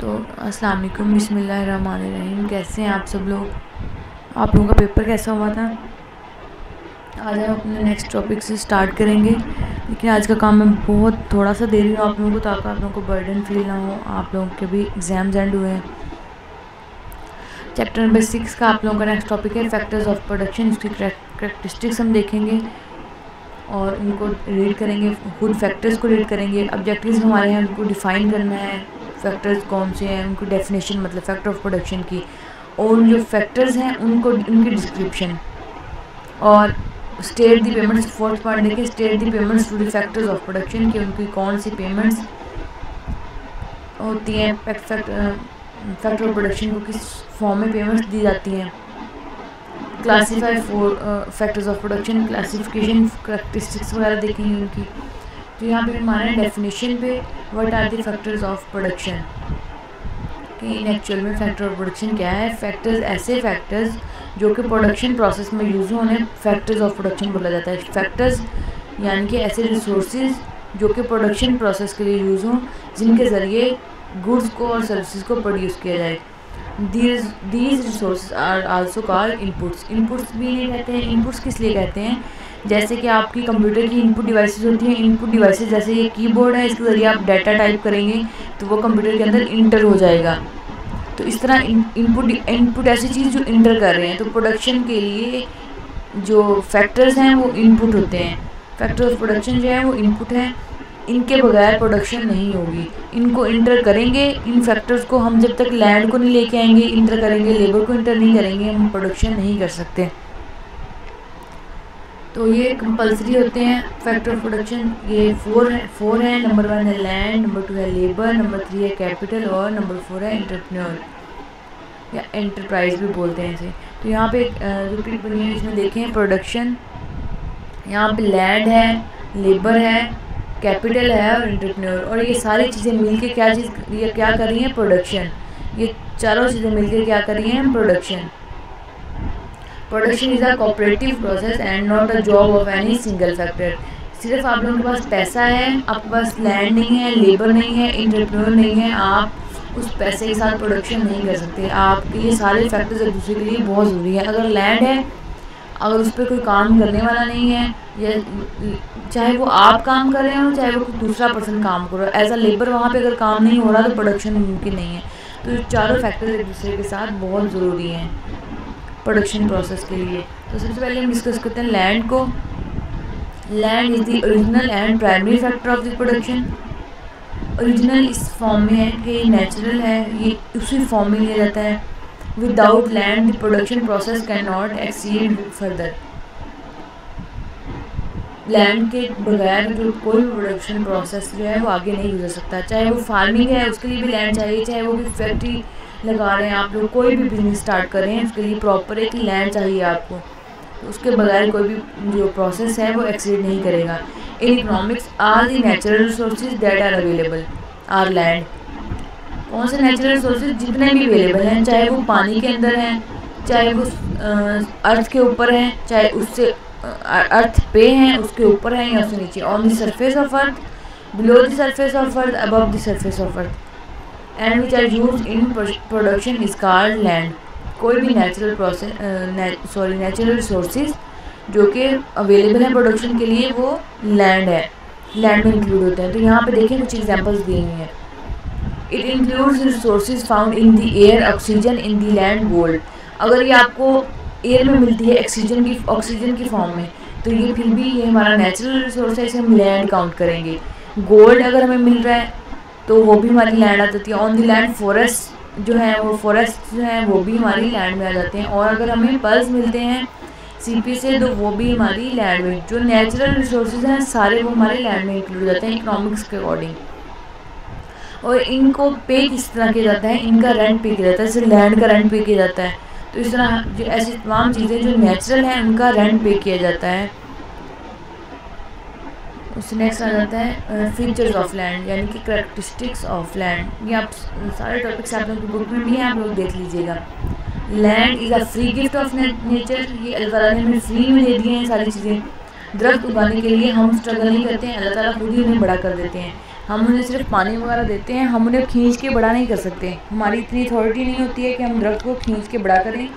तो अस्सलाम वालेकुम, बिस्मिल्लाहिर्रहमानिर्रहीम। कैसे हैं आप सब लोग? आप लोगों का पेपर कैसा हुआ था? आज हम अपने नेक्स्ट टॉपिक से स्टार्ट करेंगे, लेकिन आज का काम मैं बहुत थोड़ा सा दे रही हूँ आप लोगों को, ताकि आप लोगों को बर्डन फील ना हो। आप लोगों के भी एग्ज़ाम्स एंड हुए हैं। चैप्टर नंबर 6 का आप लोगों का नेक्स्ट टॉपिक है फैक्टर्स ऑफ प्रोडक्शन। इसकी करैक्टरिस्टिक्स हम देखेंगे और उनको रीड करेंगे, खुद फैक्टर्स को रीड करेंगे। ऑब्जेक्टिव्स हमारे हैं उनको डिफ़ाइन करना है, फैक्टर्स कौन से हैं, उनकी डेफिनेशन मतलब फैक्टर ऑफ प्रोडक्शन की, और जो फैक्टर्स हैं उनको उनकी डिस्क्रिप्शन, और state the payments. Fourth point देखिए, state the payments to the factors of production की उनकी कौन सी पेमेंट्स होती हैं, फैक्टर ऑफ प्रोडक्शन को किस फॉर्म में पेमेंट्स दी जाती हैं। Classify factors of production, classification, characteristics वगैरह देखेंगे उनकी। तो यहाँ पे हमारे डेफिनेशन पे what are the factors of production कि इन एक्चुअल में फैक्टर ऑफ प्रोडक्शन क्या है। फैक्टर्स, ऐसे फैक्टर्स जो कि प्रोडक्शन प्रोसेस में यूज़ होने, फैक्टर्स ऑफ प्रोडक्शन बोला जाता है। फैक्टर्स यानी कि ऐसे रिसोर्सेज जो कि प्रोडक्शन प्रोसेस के लिए यूज़ हों, जिनके ज़रिए गुड्स को और सर्विसेज को प्रोड्यूस किया जाए। These resources are also called inputs. Inputs भी नहीं कहते हैं। इनपुट्स किस लिए कहते हैं? जैसे कि आपकी कंप्यूटर की इनपुट डिवाइसेस होती हैं। इनपुट डिवाइसेस जैसे ये कीबोर्ड है, इसके ज़रिए आप डाटा टाइप करेंगे तो वो कंप्यूटर के अंदर इंटर हो जाएगा। तो इस तरह इनपुट ऐसी चीज़ जो इंटर कर रहे हैं। तो प्रोडक्शन के लिए जो फैक्टर्स हैं वो इनपुट होते हैं। फैक्टर ऑफ प्रोडक्शन जो है वो इनपुट है, इनके बगैर प्रोडक्शन नहीं होगी। इनको इंटर करेंगे, इन फैक्टर्स को हम जब तक लैंड को नहीं लेके आएंगे, इंटर करेंगे, लेबर को इंटर नहीं करेंगे, हम प्रोडक्शन नहीं कर सकते। तो ये कंपलसरी होते हैं फैक्टर ऑफ प्रोडक्शन। ये फोर है। नंबर 1 है लैंड, नंबर 2 है लेबर, नंबर 3 है कैपिटल, और नंबर 4 है एंटरप्रेन्योर या एंटरप्राइज भी बोलते हैं इसे। तो यहाँ पे रिपीट बनी है, इसमें देखें प्रोडक्शन, यहाँ पे लैंड है, लेबर है, कैपिटल है और एंटरप्रेन्योर, और ये सारी चीज़ें मिलके ये क्या कर रही हैं? प्रोडक्शन। ये चारों चीज़ें मिलके क्या कर रही हैं? Production. Production is a cooperative process and not a job of any single factor. सिर्फ आप लोगों के पास पैसा है, आपके पास लैंड नहीं है, लेबर नहीं है, एंटरप्रेन्योर नहीं है, आप उस पैसे के साथ प्रोडक्शन नहीं कर सकते। आपके ये सारे फैक्टर्स एक दूसरे के लिए बहुत ज़रूरी है। अगर लैंड है, अगर उस पर कोई काम करने वाला नहीं है, या चाहे वो आप काम कर रहे हो, चाहे वो कोई दूसरा पर्सन काम कर रहा है, एज अ लेबर वहाँ पे अगर काम नहीं हो रहा तो प्रोडक्शन मुमकिन नहीं है। तो ये चारों फैक्टर्स एक दूसरे के साथ बहुत ज़रूरी हैं प्रोडक्शन प्रोसेस के लिए। तो सबसे पहले हम डिस्कस करते हैं लैंड को। Land is the original and primary factor of the production. Original इस फॉर्म में है कि नेचुरल है, ये उसी फॉर्म में लिया जाता है। Without land the production process can not exceed further. Land के बगैर जो कोई भी प्रोडक्शन प्रोसेस जो है वो आगे नहीं गुजर सकता। चाहे वो फार्मिंग है, उसके लिए भी लैंड चाहिए, चाहे वो भी फैक्ट्री लगा रहे हैं आप लोग, कोई भी बिजनेस स्टार्ट कर रहे हैं, उसके लिए प्रॉपर एक लैंड चाहिए आपको। तो उसके बगैर कोई भी जो प्रोसेस है वो एक्सीड नहीं करेगा। In economics are the natural resources that are available are land. कौन से नेचुरल रिसोर्सेज? जितने भी अवेलेबल हैं, चाहे वो पानी के अंदर हैं, चाहे वो अर्थ के ऊपर हैं, चाहे उससे अर्थ पे हैं, उसके ऊपर हैं या उससे नीचे। On the surface of earth, below the surface of earth, above the surface of earth, and which are use in production is called land. कोई भी नेचुरल रिसोर्सेज जो कि अवेलेबल है प्रोडक्शन के लिए वो लैंड है, लैंड में इंक्लूड होते हैं। तो यहाँ पे देखिए कुछ एग्जांपल्स दिए हुए हैं। It includes resources found in the air, oxygen in the land, gold. अगर ये आपको एयर में मिलती है ऑक्सीजन की फॉर्म में, तो ये फिर भी ये हमारा नेचुरल रिसोर्स है, इसे हम लैंड काउंट करेंगे। गोल्ड अगर हमें मिल रहा है तो वो भी हमारी लैंड आ जाती है। ऑन द लैंड फॉरेस्ट जो है वो भी हमारी लैंड में आ जाते हैं। और अगर हमें पर्ल्स मिलते हैं सीपी से तो वो भी हमारी लैंड में। जो नेचुरल रिसोर्सेज हैं सारे वो हमारे लैंड में इंक्लूड हो जाते हैं इकोनॉमिक्स के अकॉर्डिंग। और इनको पे किस तरह किया जाता है? इनका रेंट पे किया जाता है, जैसे लैंड का रेंट पे किया जाता है। तो इस तरह जो ऐसी तमाम चीज़ें जो नेचुरल हैं उनका रेंट पे किया जाता है। उससे नेक्स्ट आ जाता है फीचर्स ऑफ लैंड, यानी कि करैक्टरिस्टिक्स ऑफ लैंड। ये आप सारे टॉपिक्स आप लोगों की बुक में भी हैं, आप लोग देख लीजिएगा। Land is a free gift of nature. ये अल्लाह ताला ने हमें फ्री में दे दिए हैं सारी चीज़ें। दरख्त उगाने के लिए हम स्ट्रगल नहीं करते हैं, अल्लाह ताला खुद ही उन्हें बड़ा कर देते हैं। हम उन्हें सिर्फ पानी वगैरह देते हैं, हम उन्हें खींच के बड़ा नहीं कर सकते। हमारी इतनी अथॉरिटी नहीं होती है कि हम दरख्त को खींच के बड़ा करें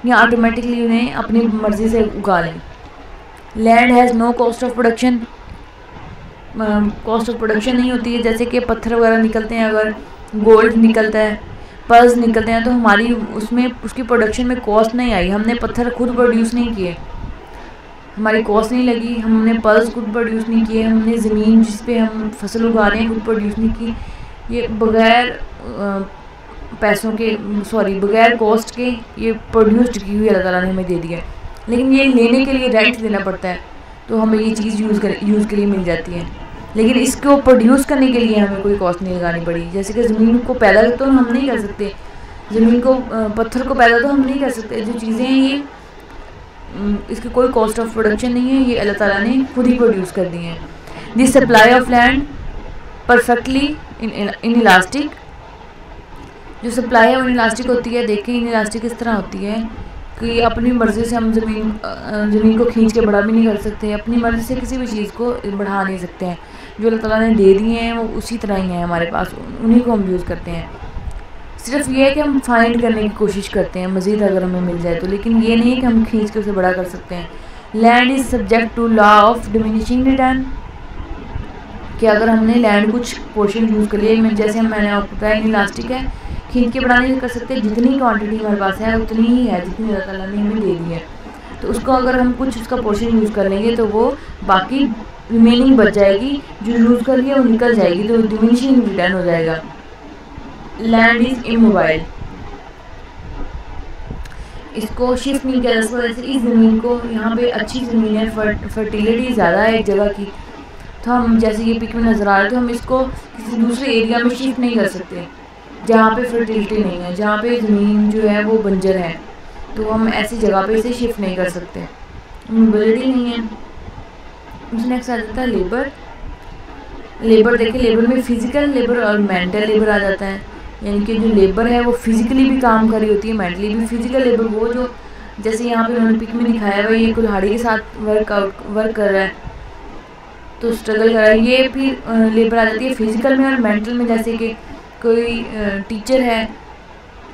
या ऑटोमेटिकली उन्हें अपनी मर्ज़ी से उगा लें। Land has no cost of production, cost of production नहीं होती है। जैसे कि पत्थर वगैरह निकलते हैं, अगर गोल्ड निकलता है, पर्ल्स निकलते हैं, तो हमारी उसमें उसकी प्रोडक्शन में कॉस्ट नहीं आई, हमने पत्थर खुद प्रोड्यूस नहीं किए, हमारी कॉस्ट नहीं लगी, हमने पर्ल्स खुद प्रोड्यूस नहीं किए, हमने ज़मीन जिस पे हम फसल उगा रहे हैं खुद प्रोड्यूस नहीं की। ये बग़ैर पैसों के, सॉरी बग़ैर कॉस्ट के ये प्रोड्यूस्ड की हुई अल्लाह ताला ने हमें दे दिया। लेकिन ये लेने के लिए रेंट देना पड़ता है, तो हमें ये चीज़ यूज़ के लिए मिल जाती है। लेकिन इसको प्रोड्यूस करने के लिए हमें कोई कॉस्ट नहीं लगानी पड़ी। जैसे कि ज़मीन को पैदा तो हम नहीं कर सकते, ज़मीन को पत्थर को पैदा तो हम नहीं कर सकते। जो चीज़ें हैं ये इसकी कोई कॉस्ट ऑफ प्रोडक्शन नहीं है, ये अल्लाह ताला ने खुद ही प्रोड्यूस कर दी हैं। This supply of land perfectly in elastic, जो सप्लाई है वो इलास्टिक होती है। देखें इन इलास्टिक किस तरह होती है कि अपनी मर्ज़ी से हम ज़मीन को खींच के बड़ा भी नहीं कर सकते, अपनी मर्ज़ी से किसी भी चीज़ को बढ़ा नहीं सकते हैं। जो अल्लाह ताला ने दे दिए हैं वो उसी तरह ही हैं हमारे पास, उन्हीं को हम यूज़ करते हैं। सिर्फ ये है कि हम फाइंड करने की कोशिश करते हैं मज़ीद अगर हमें मिल जाए तो, लेकिन ये नहीं है कि हम खींच के उसे बड़ा कर सकते हैं। Land is subject to law of diminishing return, कि अगर हमने लैंड कुछ पोर्शन यूज़ कर लिया, जैसे मैंने आपको बताया इलास्टिक है, खींच के बड़ा नहीं कर सकते, जितनी क्वांटिटी हमारे पास है उतनी ही है जितनी अल्लाह ताला ने हमें दे दी है। तो उसको अगर हम कुछ उसका पोर्शन यूज़ कर लेंगे तो वो बाकी रिमेनिंग बच जाएगी, जो यूज़ कर लिया वो निकल जाएगी, तो डिमिनिशिंग रिटर्न हो जाएगा। लैंड इज़ इमोबाइल, इसको शिफ्ट नहीं किया जा सकता। जैसे इस ज़मीन को, यहाँ पे अच्छी ज़मीन है, फर्टिलिटी ज़्यादा है एक जगह की, तो हम जैसे ये पिक में नज़र आ रहा है तो हम इसको किसी दूसरे एरिया में शिफ्ट नहीं कर सकते जहाँ पे फर्टिलिटी नहीं है, जहाँ पे ज़मीन जो है वो बंजर है, तो हम ऐसी जगह पे इसे शिफ्ट नहीं कर सकते, मोबिलिटी नहीं है। उसने नेक्स्ट आ जाता है लेबर। लेबर देखिए, लेबर में फ़िज़िकल लेबर और मेंटल लेबर आ जाता है, यानी कि जो लेबर है वो फिज़िकली भी काम कर रही होती है, मेंटली भी। फिज़िकल लेबर वो जो जैसे यहाँ पे उन्होंने पिक में दिखाया हुआ, ये कुल्हाड़ी के साथ वर्क कर रहा है, तो स्ट्रगल कर रहा है, ये भी लेबर आ जाती है फिज़िकल में। और मेंटल में जैसे कि कोई टीचर है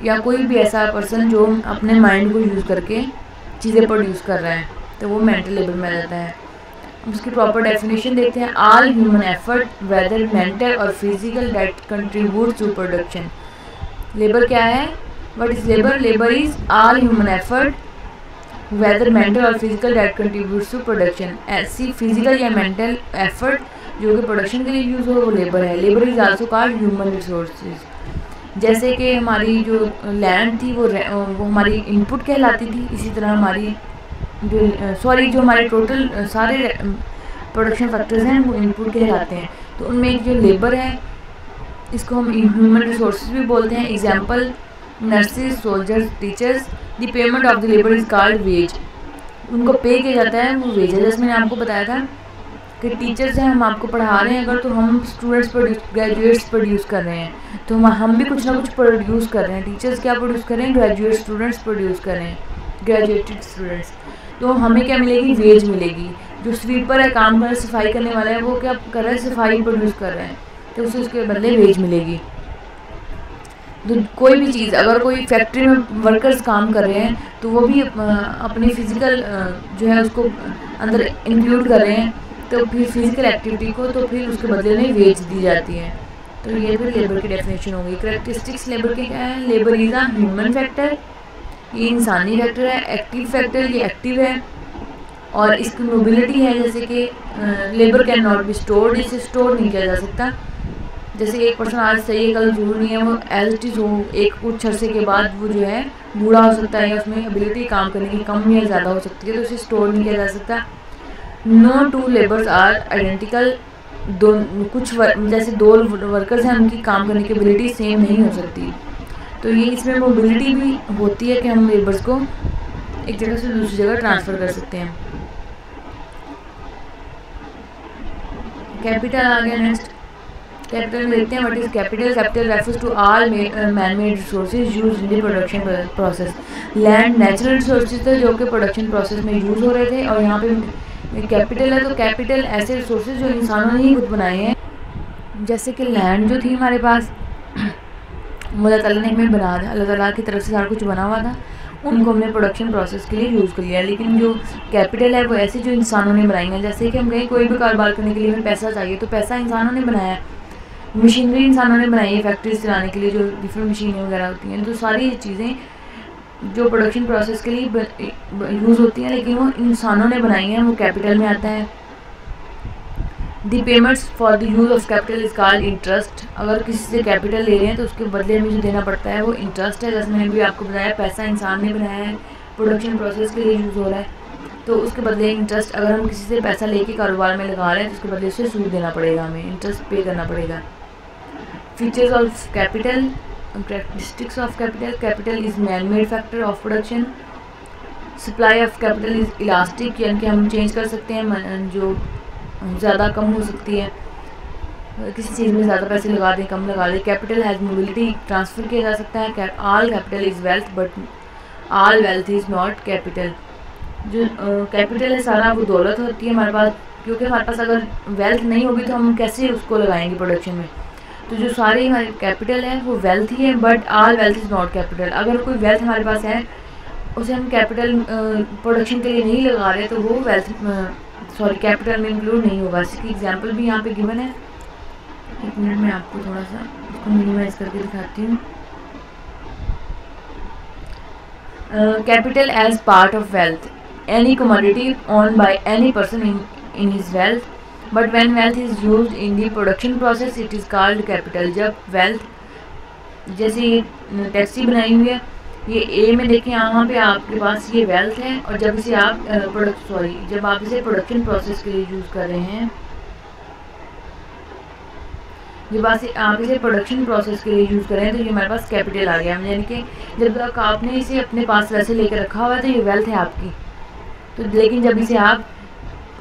या कोई भी ऐसा पर्सन जो अपने माइंड को यूज़ करके चीज़ें प्रोड्यूस कर रहा है, तो वो मेंटल लेबर में आ जाता है। उसकी प्रॉपर डेफिनेशन देखते हैं। All human effort whether mental or physical that contribute to production. Labour क्या है? What is labour? Labour is all human effort whether mental or physical that contribute to production. ऐसी physical या mental effort जो कि production के लिए use हो वो लेबर है। Labour is also called human resources. जैसे कि हमारी जो लैंड थी वो हमारी इनपुट कहलाती थी, इसी तरह हमारी जो हमारे टोटल सारे प्रोडक्शन फैक्टर्स हैं वो इनपुट कहलाते हैं। तो उनमें एक जो लेबर है इसको हम ह्यूमन रिसोर्सेज भी बोलते हैं। Example nurses, soldiers, teachers. The payment of the labour is called wage. उनको पे किया जाता है, वो वेज है। जैसे मैंने आपको बताया था कि टीचर्स हैं, हम आपको पढ़ा रहे हैं अगर, तो हम स्टूडेंट्स ग्रेजुएट्स प्रोड्यूस कर रहे हैं, तो हम भी कुछ ना कुछ प्रोड्यूस कर रहे हैं। टीचर्स क्या प्रोड्यूस कर रहे हैं? ग्रेजुएट स्टूडेंट्स प्रोड्यूस कर रहे हैं, ग्रेजुएटेड स्टूडेंट्स। तो हमें क्या मिलेगी? वेज मिलेगी। जो स्वीपर है, काम कर रहा है, सफाई करने वाला है, वो क्या कर रहा है? सफाई प्रोड्यूस कर रहा है, तो उसे उसके बदले वेज मिलेगी। तो कोई भी चीज़, अगर कोई फैक्ट्री में वर्कर्स काम कर रहे हैं तो वो भी अपनी फिज़िकल जो है उसको अंदर इंक्लूड कर रहे हैं, तो फिर फिज़िकल एक्टिविटी को, तो फिर उसके बदले में वेज दी जाती है। तो ये फिर लेबर की डेफिनेशन होगी। करैक्टरिस्टिक्स लेबर के क्या है? Labour is a human factor, ये इंसानी फैक्टर है। एक्टिव फैक्टर, ये एक्टिव है और इसकी मोबिलिटी है। जैसे कि labour can not be stored, इसे स्टोर नहीं किया जा सकता। जैसे एक पर्सन आज सही है, कल जरूर नहीं है, वो एज इट इज़ हो, एक कुछ अरसे के बाद वो जो है बूढ़ा हो सकता है या उसमें एबिलिटी काम करने की कम या ज़्यादा हो सकती है, तो उसे स्टोर नहीं किया जा सकता। No two labours are identical. कुछ जैसे दो वर्कर्स हैं, उनकी काम करने की एबिलिटी सेम नहीं हो सकती। तो ये इसमें मोबिलिटी भी होती है कि हम लेबर्स को एक जगह से दूसरी जगह ट्रांसफ़र कर सकते हैं। कैपिटल आ गया नेक्स्ट। कैपिटल में देखते हैं what is capital. Capital refers to all man made resources used in the production process. Land natural resources थे जो कि प्रोडक्शन प्रोसेस में यूज़ हो रहे थे, और यहाँ पे कैपिटल है, तो कैपिटल ऐसे रिसोर्सेज जो इंसानों ने ही खुद बनाए हैं, जैसे कि लैंड जो थी हमारे पास, वो अल्लाह ताला ने हमें बना दिया, अल्लाह ताला की तरफ से सारा कुछ बना हुआ था, उनको हमने प्रोडक्शन प्रोसेस के लिए यूज़ कर लिया। लेकिन जो कैपिटल है वो ऐसी जो इंसानों ने बनाई है, जैसे कि हम कहीं कोई भी कारोबार करने के लिए हमें पैसा चाहिए, तो पैसा इंसानों ने बनाया है, मशीनरी इंसानों ने बनाई है फैक्ट्रीज चलाने के लिए जो डिफरेंट मशीनें वगैरह होती हैं। तो सारी चीज़ें जो प्रोडक्शन प्रोसेस के लिए यूज़ होती हैं लेकिन वो इंसानों ने बनाई हैं, वो कैपिटल में आता है। The payments for the use of capital is called interest. अगर किसी से कैपिटल ले रहे हैं तो उसके बदले में जो देना पड़ता है वो इंटरेस्ट है। जैसे मैंने भी आपको बताया, पैसा इंसान ने बनाया है, प्रोडक्शन प्रोसेस के लिए यूज़ हो रहा है, तो उसके बदले इंटरेस्ट, अगर हम किसी से पैसा लेके कारोबार में लगा रहे हैं तो उसके बदले से सूद देना पड़ेगा, हमें इंटरेस्ट पे करना पड़ेगा। Features of capital, characteristics of capital, capital is man made factor of production. Supply of capital is elastic, यानी कि हम चेंज कर सकते हैं, जो ज़्यादा कम हो सकती है, किसी चीज़ में ज़्यादा पैसे लगा दें, कम लगा दें। कैपिटल हैज़ मोबिलिटी, ट्रांसफ़र किया जा सकता है। All capital is wealth but all wealth is not capital. जो कैपिटल है सारा वो दौलत होती है हमारे पास, क्योंकि हमारे पास अगर वेल्थ नहीं होगी तो हम कैसे उसको लगाएंगे प्रोडक्शन में। तो जो सारी हमारी कैपिटल है वो वेल्थ ही है, but all wealth is not capital. अगर कोई वेल्थ हमारे पास है उसे हम कैपिटल प्रोडक्शन के लिए नहीं लगा रहे तो वो वेल्थ कैपिटल में इंक्लूड नहीं होगा। इसकी एग्जांपल भी यहाँ पे गिवन है। एक मिनट में आपको थोड़ा सा इसको मिनिमाइज करके दिखाती हूँ। Capital as part of wealth, any commodity owned by any person in his wealth, but when wealth is used in the production process it is called capital. जब वेल्थ, जैसे ये टैक्सी बनाई हुई है, ये ए में देखें यहाँ पे आपके पास ये वेल्थ है, और जब इसे आप जब आप इसे प्रोडक्शन प्रोसेस के लिए यूज़ कर रहे हैं, जब आप इसे प्रोडक्शन प्रोसेस के लिए यूज़ कर रहे हैं तो ये हमारे पास कैपिटल आ गया। यानी कि जब तक आपने इसे अपने पास वैसे लेकर रखा हुआ है तो ये वेल्थ है आपकी, तो लेकिन जब इसे आप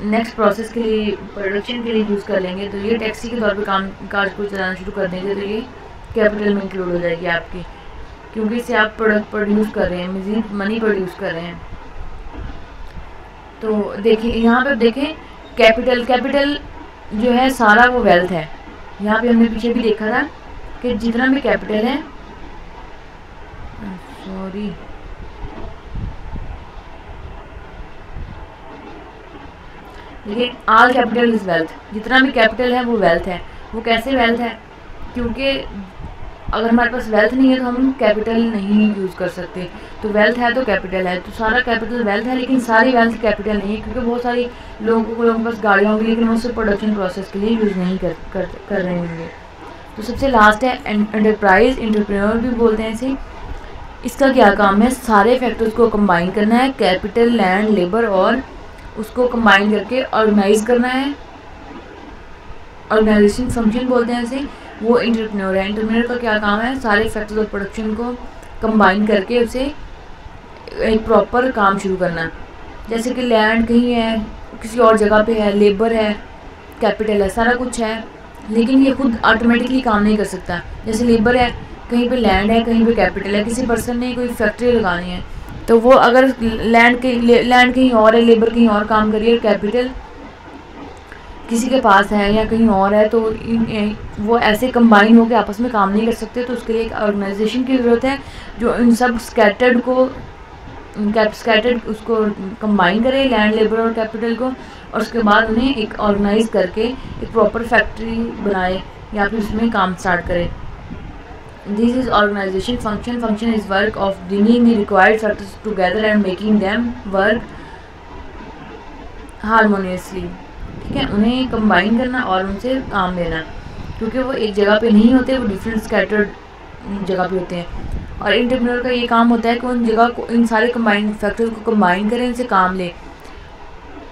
नेक्स्ट प्रोसेस के लिए, प्रोडक्शन के लिए यूज़ कर लेंगे तो ये टैक्सी के तौर पर काज को चलाना शुरू कर देंगे, तो ये कैपिटल में इंक्लूड हो जाएगी आपकी, क्योंकि इससे आप प्रोडक्ट प्रोड्यूस कर रहे हैं, मज़ीद मनी प्रोड्यूस कर रहे हैं। तो देखिए यहाँ पे देखें, कैपिटल जो है सारा वो वेल्थ है। यहाँ पे हमने पीछे भी देखा था कि जितना भी कैपिटल है, देखिए ऑल कैपिटल इज़ वेल्थ, जितना भी कैपिटल है वो वेल्थ है। वो कैसे वेल्थ है, क्योंकि अगर हमारे पास वेल्थ नहीं है तो हम कैपिटल नहीं यूज़ कर सकते, तो वेल्थ है तो कैपिटल है, तो सारा कैपिटल वेल्थ है, लेकिन सारी वेल्थ कैपिटल नहीं है, क्योंकि बहुत सारी लोगों के पास गाड़ियाँ होंगी लेकिन वो सिर्फ प्रोडक्शन प्रोसेस के लिए यूज़ नहीं कर रहे होंगे। तो सबसे लास्ट है एंटरप्राइज, एंटरप्रेन्योर भी बोलते हैं इसे। इसका क्या काम है, सारे फैक्टर्स को कंबाइन करना है, कैपिटल, लैंड, लेबर, और उसको कंबाइन करके ऑर्गेनाइज करना है। ऑर्गेनाइजेशन फंक्शन बोलते हैं इसे। वो एंटरप्रेन्योर है। एंटरप्रेन्योर का क्या काम है, सारे फैक्टर्स ऑफ प्रोडक्शन को कंबाइन करके उसे एक प्रॉपर काम शुरू करना। जैसे कि लैंड कहीं है, किसी और जगह पे है, लेबर है, कैपिटल है, सारा कुछ है, लेकिन ये खुद ऑटोमेटिकली काम नहीं कर सकता। जैसे लेबर है, कहीं पे लैंड है, कहीं पे कैपिटल है, किसी पर्सन ने कोई फैक्ट्री लगानी है तो वो अगर लैंड कहीं और है, लेबर कहीं और काम करिए, और कैपिटल किसी के पास है या कहीं और है, तो वो ऐसे कंबाइन होकर आपस में काम नहीं कर सकते। तो उसके लिए एक ऑर्गेनाइजेशन की ज़रूरत है जो इन सब स्कैटर्ड उसको कंबाइन करे, लैंड, लेबर और कैपिटल को, और उसके बाद उन्हें एक ऑर्गेनाइज करके एक प्रॉपर फैक्ट्री बनाए या फिर उसमें काम स्टार्ट करे। This is organisation function. Function is work of bringing the required factors together and making them work harmoniously. ठीक है, उन्हें कंबाइन करना और उनसे काम लेना, क्योंकि वो एक जगह पे नहीं होते, वो डिफरेंट स्कैटर्ड जगह पे होते हैं। और एंटरप्रेन्योर का ये काम होता है कि उन जगह को, इन सारे कंबाइन फैक्टर्स को कंबाइन करें, इनसे काम ले।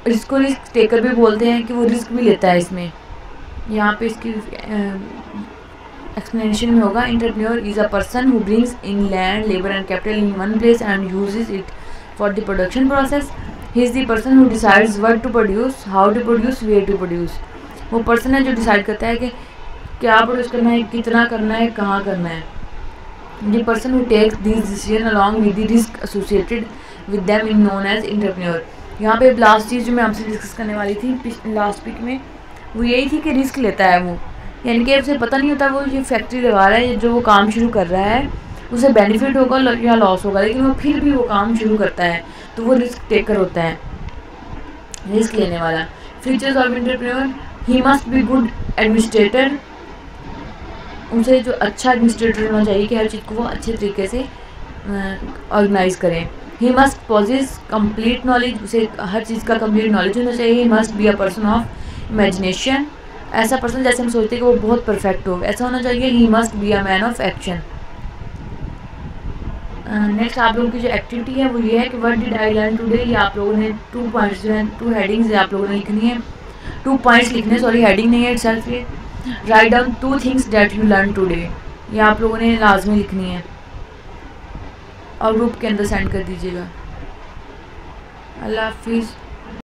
इसको रिस्क टेकर भी बोलते हैं कि वो रिस्क भी लेता है इसमें। यहाँ पे इसकी एक्सप्लेनेशन में होगा, entrepreneur is a person who brings in land, labour and capital in one place and uses it for the production process. He is the person who decides what to produce, how to produce, where to produce. वो person है जो decide करता है कि क्या produce करना है, कितना करना है, कहाँ करना है। The person who takes this decision along with the risk associated with them is known as entrepreneur. यहाँ पे लास्ट चीज़ जो मैं आपसे डिस्कस करने वाली थी लास्ट वीक में, वो यही थी कि रिस्क लेता है वो, यानी कि उसे पता नहीं होता वो ये फैक्ट्री लगा रहा है, जो वो काम शुरू कर रहा है उसे बेनिफिट होगा या लॉस होगा, लेकिन वो फिर भी वो काम शुरू करता है, तो वो रिस्क टेकर होता है, रिस्क लेने वाला। Features of entrepreneur, he must be good administrator, उसे जो अच्छा एडमिनिस्ट्रेटर होना चाहिए कि हर चीज़ को वो अच्छे तरीके से ऑर्गेनाइज करें। He must possess complete knowledge, उसे हर चीज़ का कंप्लीट नॉलेज होना चाहिए। He must be a person of imagination, ऐसा पर्सन जैसे हम सोचते हैं कि वो बहुत परफेक्ट हो, ऐसा होना चाहिए। He must be a man of action. Next आप लोगों की जो एक्टिविटी है वो ये है कि what did I learn today, ये आप लोगों ने 2 पॉइंट्स जो हैं 2 हेडिंग्स आप लोगों ने लिखनी है, 2 पॉइंट्स लिखने, सॉरी हेडिंग नहीं है इटसेल्फ ये। Write down 2 things that you learn today, ये आप लोगों ने लाजमी लिखनी है और ग्रुप के अंदर सेंड कर दीजिएगा। अल्लाह हाफिज़।